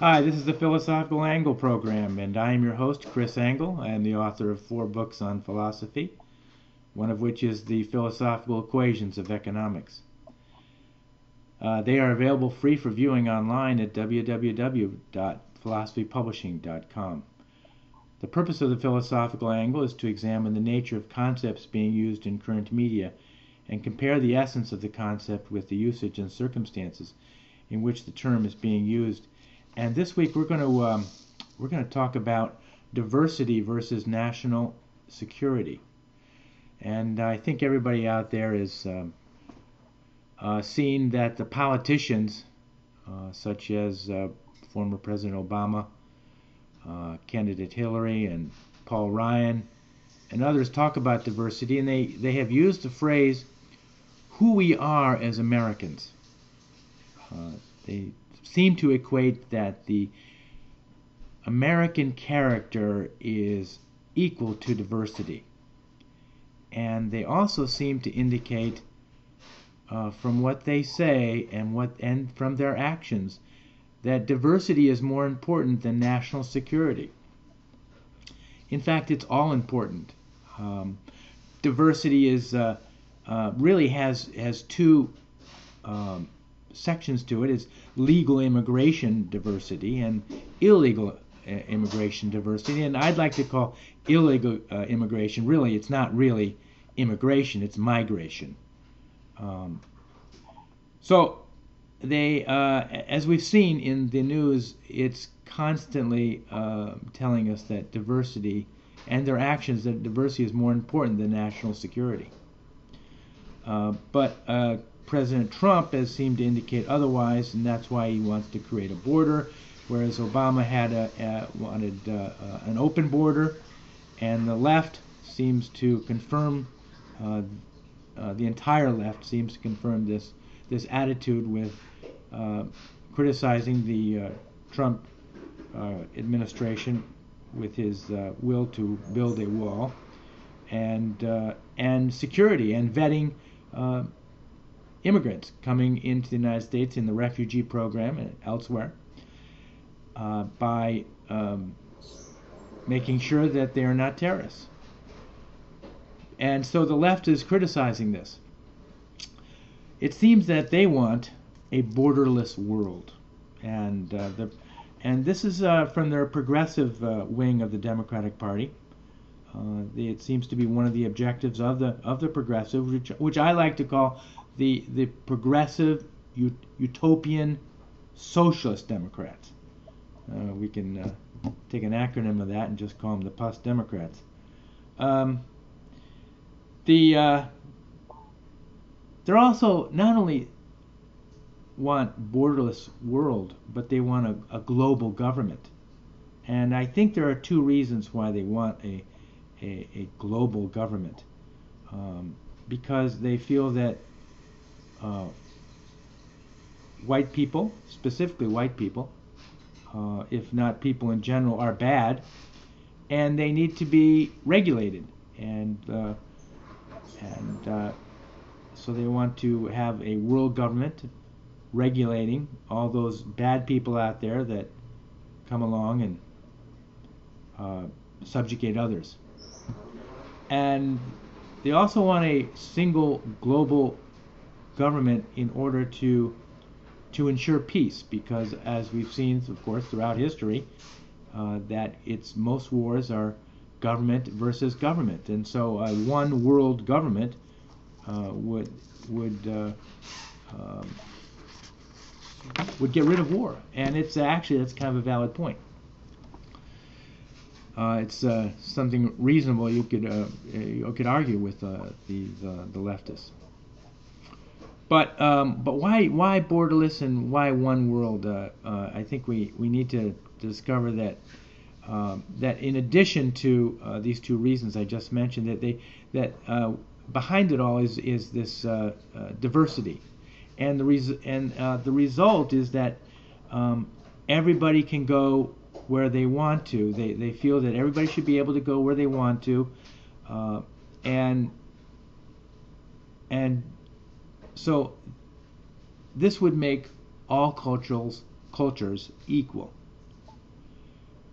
Hi, this is the Philosophical Angle program, and I am your host, Chris Angle. I am the author of 4 books on philosophy, one of which is The Philosophical Equations of Economics. They are available free for viewing online at www.philosophypublishing.com. The purpose of the Philosophical Angle is to examine the nature of concepts being used in current media and compare the essence of the concept with the usage and circumstances in which the term is being used. And this week we're going to talk about diversity versus national security. And I think everybody out there has seen that the politicians, such as former President Obama, candidate Hillary, and Paul Ryan, and others talk about diversity, and they have used the phrase "who we are as Americans." They seem to equate that the American character is equal to diversity. And they also seem to indicate from what they say and from their actions that diversity is more important than national security. In fact, it's all important. Diversity is really has two sections to it. It's legal immigration diversity and illegal immigration diversity. And I'd like to call illegal immigration, really, it's not really immigration, it's migration. So they, as we've seen in the news, it's constantly telling us that diversity and their actions, that diversity is more important than national security. But President Trump has seemed to indicate otherwise, and that's why he wants to create a border, whereas Obama had wanted an open border, and the left seems to confirm, the entire left seems to confirm this attitude with criticizing the Trump administration with his will to build a wall, and security and vetting immigrants coming into the United States in the refugee program and elsewhere by making sure that they are not terrorists. And so the left is criticizing this. It seems that they want a borderless world, and this is from their progressive wing of the Democratic Party. It seems to be one of the objectives of the progressive, which I like to call the progressive utopian socialist Democrats. We can take an acronym of that and just call them the PUS Democrats. They're also not only want borderless world, but they want a global government. And I think there are two reasons why they want a global government. Because they feel that white people, specifically white people, if not people in general, are bad, and they need to be regulated. And so they want to have a world government regulating all those bad people out there that come along and subjugate others. And they also want a single global government in order to ensure peace, because as we've seen, of course, throughout history, that most wars are government versus government, and so one world government would get rid of war, and that's kind of a valid point. It's something reasonable you could argue with the leftists. But why borderless and why one world? I think we need to discover that in addition to these two reasons I just mentioned, that behind it all is this diversity, and the result is that everybody can go where they want to. They feel that everybody should be able to go where they want to, and so this would make all cultures equal.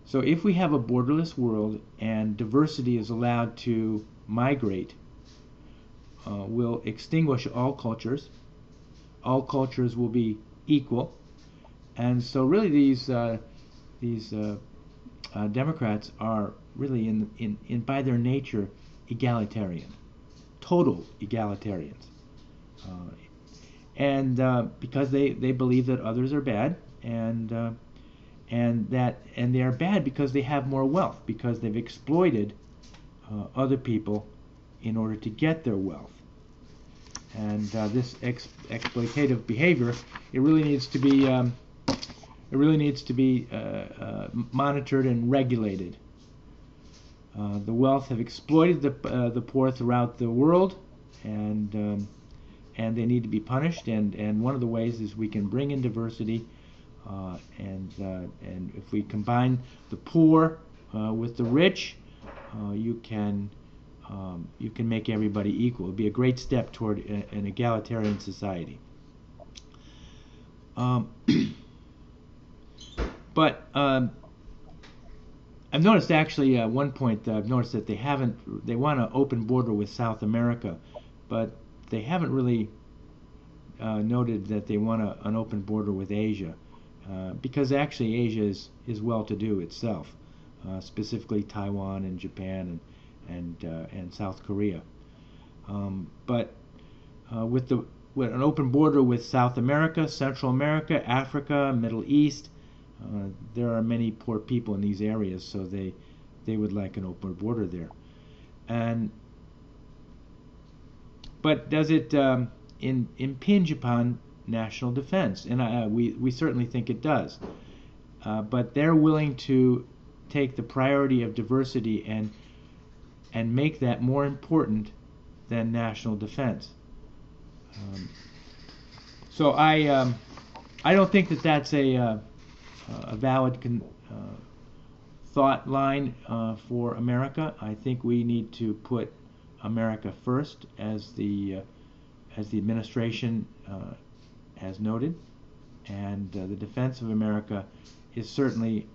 So if we have a borderless world and diversity is allowed to migrate, we'll extinguish all cultures. All cultures will be equal, and so really these Democrats are really in by their nature egalitarian, total egalitarians, and because they believe that others are bad, and they are bad because they have more wealth, because they've exploited other people in order to get their wealth. And this exploitative behavior, it really needs to be monitored and regulated. The wealth have exploited the poor throughout the world, and they need to be punished. And one of the ways is we can bring in diversity, and if we combine the poor with the rich, you can make everybody equal. It would be a great step toward an egalitarian society. But I've noticed actually at one point I've noticed that they want an open border with South America, but they haven't really noted that they want an open border with Asia, because actually Asia is well-to-do itself, specifically Taiwan and Japan and South Korea. But with an open border with South America, Central America, Africa, Middle East, there are many poor people in these areas, so they would like an open border there. But does it impinge upon national defense? And we certainly think it does. But they're willing to take the priority of diversity and make that more important than national defense. So I don't think that that's a valid thought line for America. I think we need to put America first, as the administration has noted, and the defense of America is certainly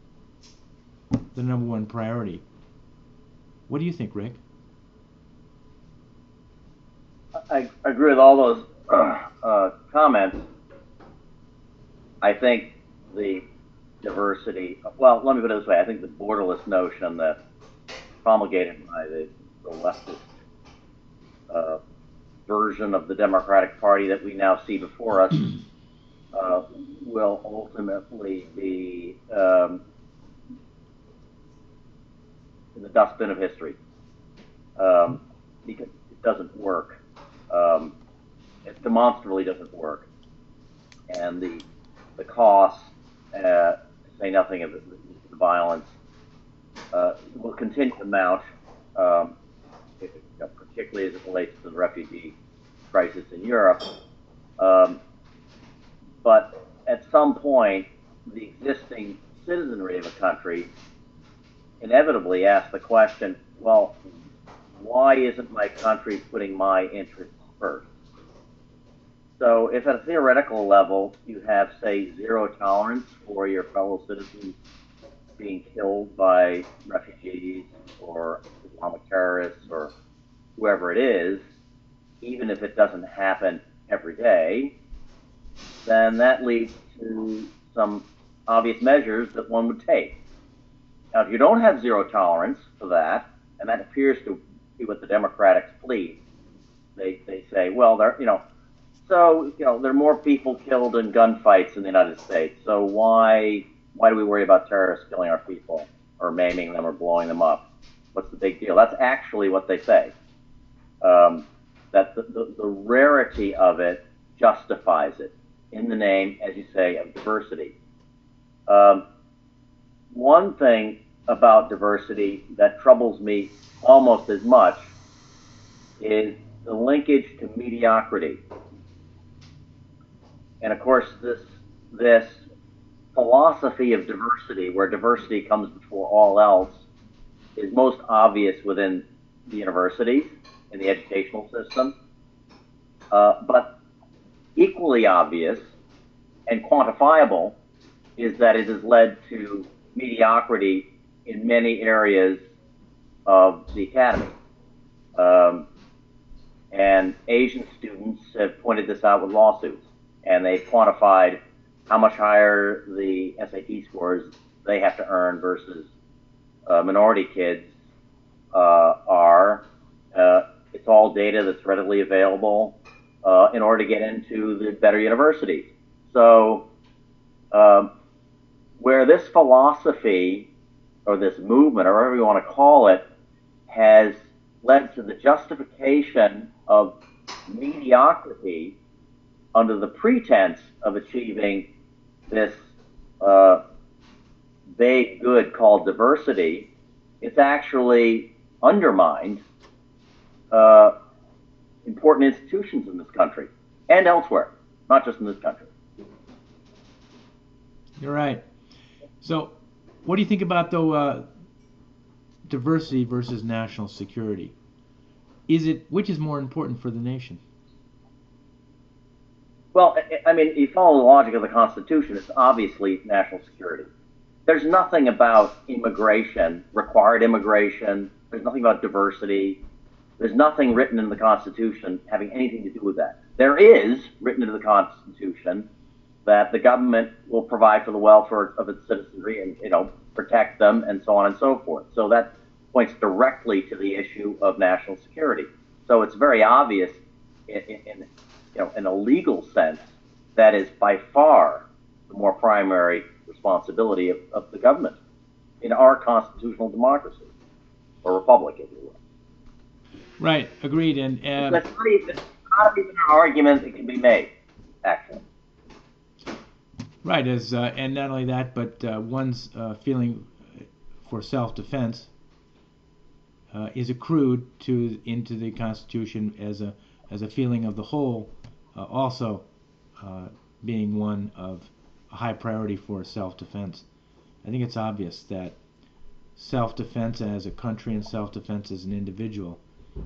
the number one priority. What do you think, Rick? I agree with all those comments. I think the diversity, well, let me put it this way, I think the borderless notion that's promulgated by the leftist version of the Democratic Party that we now see before us will ultimately be in the dustbin of history, because it doesn't work. It demonstrably doesn't work, and the costs, to say nothing of the violence, will continue to mount, particularly as it relates to the refugee crisis in Europe. But at some point, the existing citizenry of a country inevitably asks the question, well, why isn't my country putting my interests first? So if at a theoretical level you have, say, zero tolerance for your fellow citizens being killed by refugees or Islamic terrorists or whoever it is, even if it doesn't happen every day, then that leads to some obvious measures that one would take. Now, if you don't have zero tolerance for that, and that appears to be what the Democrats plead, they say, well, there are more people killed in gunfights in the United States, so why do we worry about terrorists killing our people or maiming them or blowing them up? What's the big deal? That's actually what they say. That the rarity of it justifies it in the name, as you say, of diversity. One thing about diversity that troubles me almost as much is the linkage to mediocrity. And of course, this philosophy of diversity, where diversity comes before all else, is most obvious within the universities, in the educational system. But equally obvious and quantifiable is that it has led to mediocrity in many areas of the academy. Um, and Asian students have pointed this out with lawsuits, and they've quantified how much higher the SAT scores they have to earn versus minority kids are. It's all data that's readily available in order to get into the better universities. So where this philosophy or this movement, or whatever you want to call it, has led to the justification of mediocrity under the pretense of achieving this vague good called diversity, it's actually undermined important institutions in this country and elsewhere, not just in this country. You're right. So, what do you think about, though, diversity versus national security? Which is more important for the nation? Well, I mean, you follow the logic of the Constitution, it's obviously national security. There's nothing about immigration, required immigration, there's nothing about diversity, there's nothing written in the Constitution having anything to do with that. There is written into the Constitution that the government will provide for the welfare of its citizenry and, protect them and so on and so forth. So that points directly to the issue of national security. So it's very obvious in a legal sense that is by far the more primary responsibility of the government in our constitutional democracy, or republic, if you will. Right, agreed. And that's not even an argument that can be made, actually. Right, and not only that, but one's feeling for self-defense is accrued into the Constitution as a feeling of the whole, also being one of a high priority for self-defense. I think it's obvious that self-defense as a country and self-defense as an individual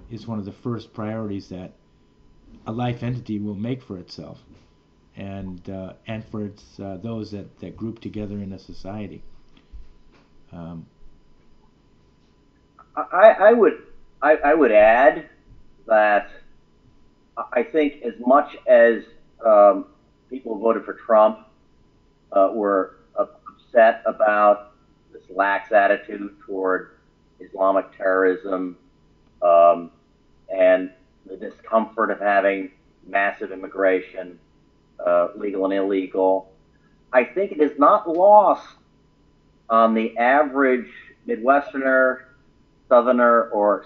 is one of the first priorities that a life entity will make for itself, and for its those that group together in a society. I would add that I think as much as people who voted for Trump were upset about this lax attitude toward Islamic terrorism and the discomfort of having massive immigration, legal and illegal, I think it is not lost on the average Midwesterner, Southerner, or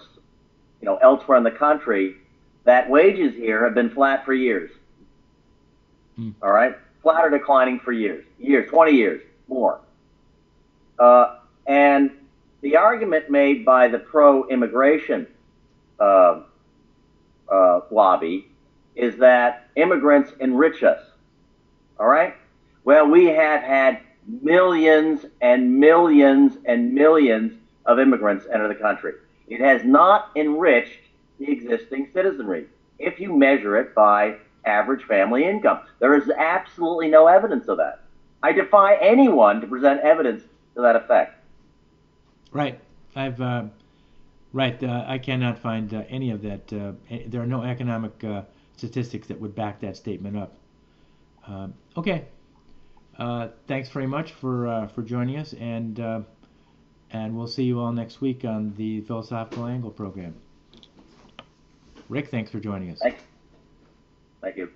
elsewhere in the country that wages here have been flat for years. All right, flat or declining for years, 20 years, more. And the argument made by the pro-immigration lobby is that immigrants enrich us. All right? Well, we have had millions and millions and millions of immigrants enter the country. It has not enriched the existing citizenry if you measure it by average family income. There is absolutely no evidence of that. I defy anyone to present evidence to that effect. Right. I cannot find any of that. There are no economic statistics that would back that statement up. Okay. Thanks very much for joining us, and we'll see you all next week on the Philosophical Angle program. Rick, thanks for joining us. Thank you.